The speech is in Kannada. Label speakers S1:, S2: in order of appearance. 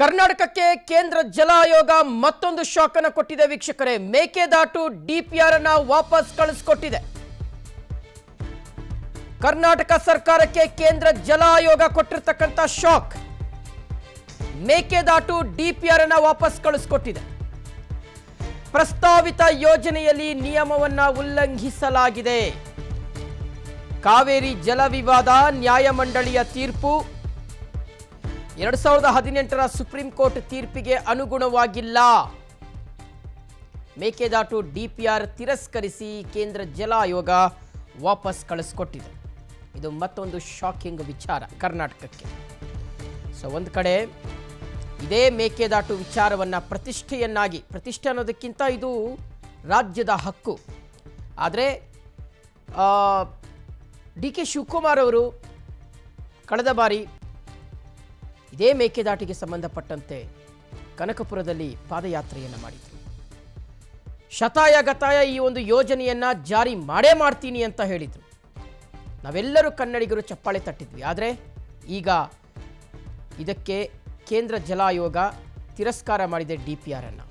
S1: ಕರ್ನಾಟಕಕ್ಕೆ ಕೇಂದ್ರ ಜಲ ಆಯೋಗ ಮತ್ತೊಂದು ಶಾಕ್ ಅನ್ನು ಕೊಟ್ಟಿದೆ ವೀಕ್ಷಕರೇ. ಮೇಕೆದಾಟು ಡಿಪಿಆರ್ ಅನ್ನು ವಾಪಸ್ ಕಳಿಸಿಕೊಟ್ಟಿದೆ. ಕರ್ನಾಟಕ ಸರ್ಕಾರಕ್ಕೆ ಕೇಂದ್ರ ಜಲ ಆಯೋಗ ಕೊಟ್ಟಿರತಕ್ಕಂತ ಶಾಕ್. ಮೇಕೆದಾಟು ಡಿಪಿಆರ್ ಅನ್ನು ವಾಪಸ್ ಕಳಿಸಿಕೊಟ್ಟಿದೆ. ಪ್ರಸ್ತಾವಿತ ಯೋಜನೆಯಲ್ಲಿ ನಿಯಮವನ್ನ ಉಲ್ಲಂಘಿಸಲಾಗಿದೆ. ಕಾವೇರಿ ಜಲ ವಿವಾದ ನ್ಯಾಯಮಂಡಳಿಯ ತೀರ್ಪು 2018ರ ಸುಪ್ರೀಂ ಕೋರ್ಟ್ ತೀರ್ಪಿಗೆ ಅನುಗುಣವಾಗಿಲ್ಲ. ಮೇಕೆದಾಟು ಡಿಪಿಆರ್ ತಿರಸ್ಕರಿಸಿ ಕೇಂದ್ರ ಜಲ ಆಯೋಗ ವಾಪಸ್ ಕಳಿಸಿಕೊಟ್ಟಿದೆ. ಇದು ಮತ್ತೊಂದು ಶಾಕಿಂಗ್ ವಿಚಾರ ಕರ್ನಾಟಕಕ್ಕೆ. ಒಂದು ಕಡೆ ಇದೇ ಮೇಕೆದಾಟು ವಿಚಾರವನ್ನು ಪ್ರತಿಷ್ಠೆ ಅನ್ನೋದಕ್ಕಿಂತ ಇದು ರಾಜ್ಯದ ಹಕ್ಕು. ಆದರೆ ಡಿ ಕೆ ಶಿವಕುಮಾರ್ ಅವರು ಕಳೆದ ಬಾರಿ ಇದೇ ಮೇಕೆದಾಟಿಗೆ ಸಂಬಂಧಪಟ್ಟಂತೆ ಕನಕಪುರದಲ್ಲಿ ಪಾದಯಾತ್ರೆಯನ್ನು ಮಾಡಿದರು. ಶತಾಯ ಗತಾಯ ಈ ಒಂದು ಯೋಜನೆಯನ್ನು ಜಾರಿ ಮಾಡೇ ಮಾಡ್ತೀನಿ ಅಂತ ಹೇಳಿದರು. ನಾವೆಲ್ಲರೂ ಕನ್ನಡಿಗರು ಚಪ್ಪಾಳೆ ತಟ್ಟಿದ್ವಿ. ಆದರೆ ಈಗ ಇದಕ್ಕೆ ಕೇಂದ್ರ ಜಲ ಆಯೋಗ ತಿರಸ್ಕಾರ ಮಾಡಿದೆ ಡಿಪಿಆರ್ ಅನ್ನು.